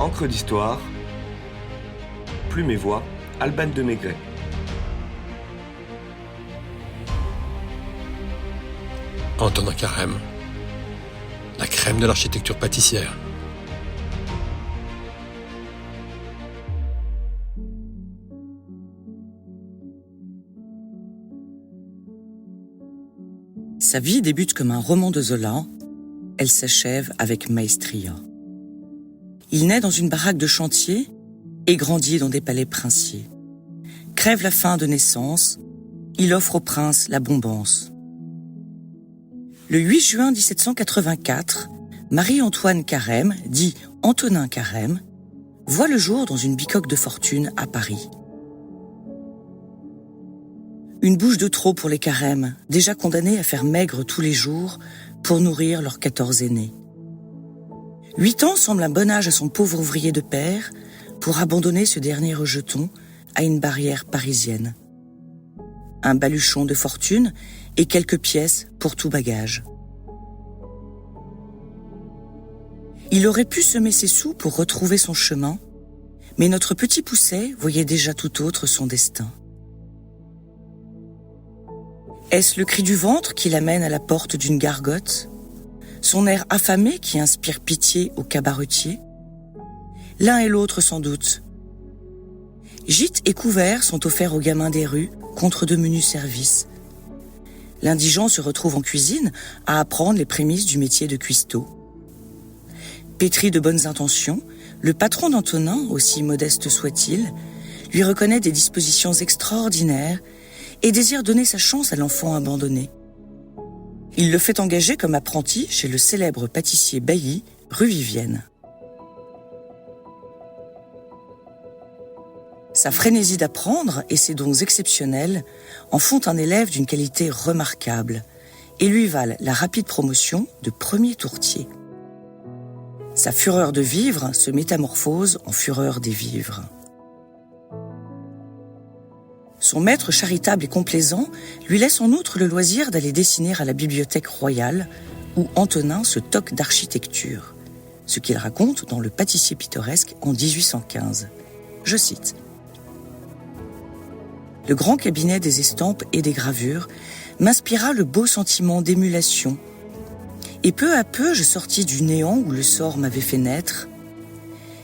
Encre d'histoire, Plume et Voix, Alban de Maigret. Antonin Carême, la crème de l'architecture pâtissière. Sa vie débute comme un roman de Zola, elle s'achève avec Maestria. Il naît dans une baraque de chantier et grandit dans des palais princiers. Crève la faim de naissance, il offre au prince la bombance. Le 8 juin 1784, Marie-Antoine Carême, dit Antonin Carême, voit le jour dans une bicoque de fortune à Paris. Une bouche de trop pour les Carême, déjà condamnés à faire maigre tous les jours pour nourrir leurs 14 aînés. 8 ans semble un bon âge à son pauvre ouvrier de père pour abandonner ce dernier rejeton à une barrière parisienne. Un baluchon de fortune et quelques pièces pour tout bagage. Il aurait pu semer ses sous pour retrouver son chemin, mais notre petit Pousset voyait déjà tout autre son destin. Est-ce le cri du ventre qui l'amène à la porte d'une gargote? Son air affamé qui inspire pitié aux cabaretiers? L'un et l'autre sans doute. Gîtes et couverts sont offerts aux gamins des rues contre de menus services. L'indigent se retrouve en cuisine à apprendre les prémices du métier de cuistot. Pétri de bonnes intentions, le patron d'Antonin, aussi modeste soit-il, lui reconnaît des dispositions extraordinaires et désire donner sa chance à l'enfant abandonné. Il le fait engager comme apprenti chez le célèbre pâtissier Bailly, rue Vivienne. Sa frénésie d'apprendre et ses dons exceptionnels en font un élève d'une qualité remarquable et lui valent la rapide promotion de premier tourtier. Sa fureur de vivre se métamorphose en fureur des vivres. Son maître charitable et complaisant lui laisse en outre le loisir d'aller dessiner à la bibliothèque royale où Antonin se toque d'architecture, ce qu'il raconte dans Le pâtissier pittoresque en 1815. Je cite. « Le grand cabinet des estampes et des gravures m'inspira le beau sentiment d'émulation, et peu à peu je sortis du néant où le sort m'avait fait naître.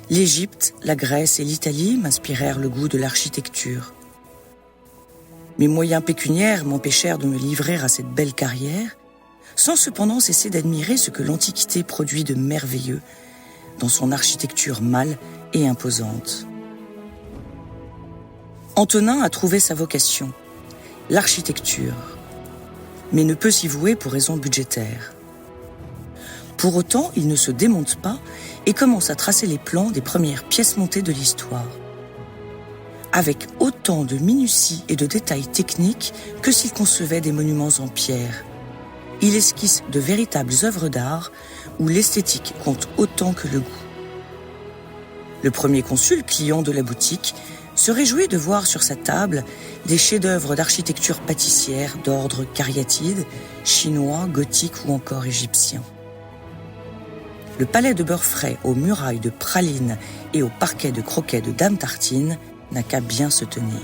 L'Égypte, la Grèce et l'Italie m'inspirèrent le goût de l'architecture. Mes moyens pécuniaires m'empêchèrent de me livrer à cette belle carrière, sans cependant cesser d'admirer ce que l'Antiquité produit de merveilleux dans son architecture mâle et imposante. Antonin a trouvé sa vocation, l'architecture, mais ne peut s'y vouer pour raisons budgétaires. Pour autant, il ne se démonte pas et commence à tracer les plans des premières pièces montées de l'histoire. Avec autant de minutie et de détails techniques que s'il concevait des monuments en pierre. Il esquisse de véritables œuvres d'art où l'esthétique compte autant que le goût. Le premier consul, client de la boutique, se réjouit de voir sur sa table des chefs-d'œuvre d'architecture pâtissière d'ordre cariatide, chinois, gothique ou encore égyptien. Le palais de beurre frais aux murailles de pralines et au parquet de croquets de Dame Tartine n'a qu'à bien se tenir.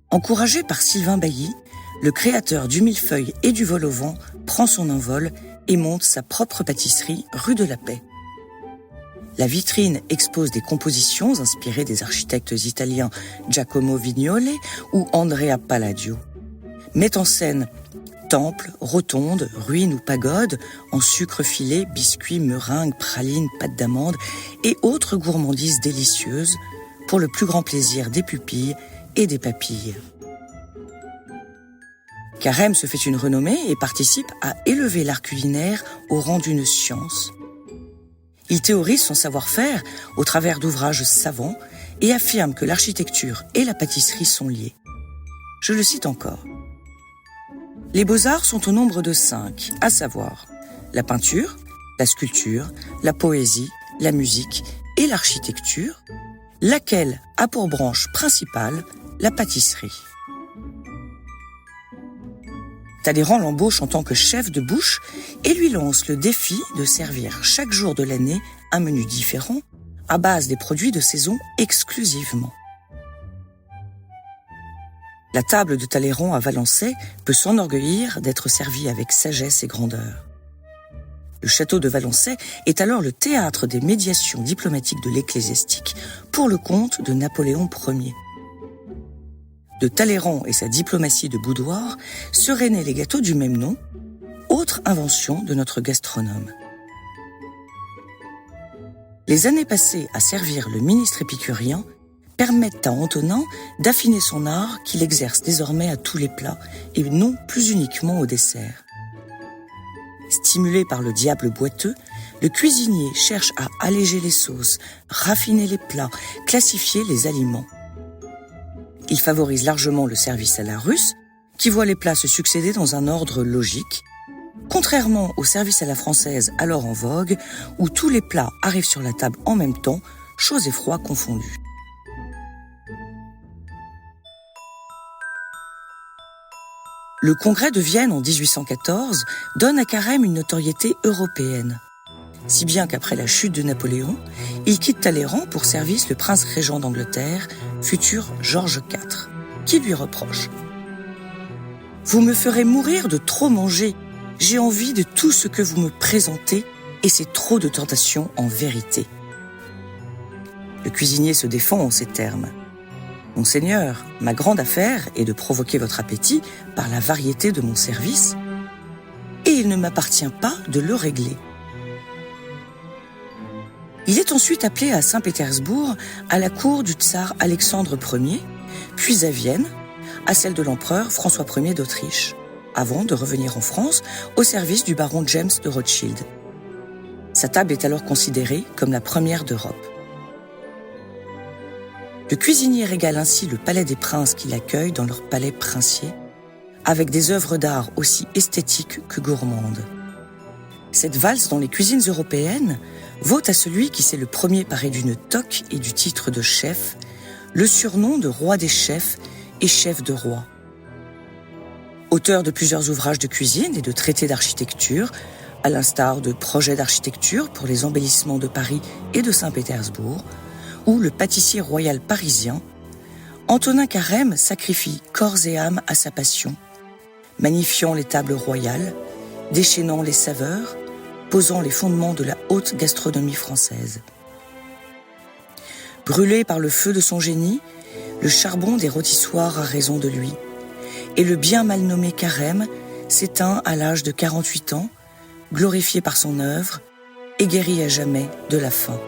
Encouragé par Sylvain Bailly, le créateur du millefeuille et du vol au vent prend son envol et monte sa propre pâtisserie rue de la Paix. La vitrine expose des compositions inspirées des architectes italiens Giacomo Vignole ou Andrea Palladio. Met en scène temples, rotondes, ruines ou pagodes, en sucre filé, biscuits, meringues, pralines, pâtes d'amande et autres gourmandises délicieuses pour le plus grand plaisir des pupilles et des papilles. Carême se fait une renommée et participe à élever l'art culinaire au rang d'une science. Il théorise son savoir-faire au travers d'ouvrages savants et affirme que l'architecture et la pâtisserie sont liées. Je le cite encore. Les beaux-arts sont au nombre de 5, à savoir la peinture, la sculpture, la poésie, la musique et l'architecture, laquelle a pour branche principale la pâtisserie. Talleyrand l'embauche en tant que chef de bouche et lui lance le défi de servir chaque jour de l'année un menu différent à base des produits de saison exclusivement. La table de Talleyrand à Valençay peut s'enorgueillir d'être servie avec sagesse et grandeur. Le château de Valençay est alors le théâtre des médiations diplomatiques de l'ecclésiastique pour le compte de Napoléon Ier. De Talleyrand et sa diplomatie de boudoir seraient nés les gâteaux du même nom, autre invention de notre gastronome. Les années passées à servir le ministre épicurien permettent à Antonin d'affiner son art qu'il exerce désormais à tous les plats et non plus uniquement au dessert. Stimulé par le diable boiteux, le cuisinier cherche à alléger les sauces, raffiner les plats, classifier les aliments. Il favorise largement le service à la russe, qui voit les plats se succéder dans un ordre logique, contrairement au service à la française alors en vogue, où tous les plats arrivent sur la table en même temps, chaud et froid confondus. Le Congrès de Vienne en 1814 donne à Carême une notoriété européenne, si bien qu'après la chute de Napoléon, il quitte Talleyrand pour service le prince régent d'Angleterre, futur George IV, qui lui reproche « Vous me ferez mourir de trop manger, j'ai envie de tout ce que vous me présentez et c'est trop de tentations en vérité. » Le cuisinier se défend en ces termes. « Monseigneur, ma grande affaire est de provoquer votre appétit par la variété de mon service, et il ne m'appartient pas de le régler. » Il est ensuite appelé à Saint-Pétersbourg, à la cour du tsar Alexandre Ier, puis à Vienne, à celle de l'empereur François Ier d'Autriche, avant de revenir en France au service du baron James de Rothschild. Sa table est alors considérée comme la première d'Europe. Le cuisinier régale ainsi le palais des princes qui l'accueillent dans leur palais princier, avec des œuvres d'art aussi esthétiques que gourmandes. Cette valse dans les cuisines européennes vaut à celui qui s'est le premier paré d'une toque et du titre de chef, le surnom de roi des chefs et chef de roi. Auteur de plusieurs ouvrages de cuisine et de traités d'architecture, à l'instar de projets d'architecture pour les embellissements de Paris et de Saint-Pétersbourg, ou le pâtissier royal parisien, Antonin Carême sacrifie corps et âme à sa passion, magnifiant les tables royales, déchaînant les saveurs, posant les fondements de la haute gastronomie française. Brûlé par le feu de son génie, le charbon des rôtissoirs a raison de lui, et le bien mal nommé Carême s'éteint à l'âge de 48 ans, glorifié par son œuvre et guéri à jamais de la faim.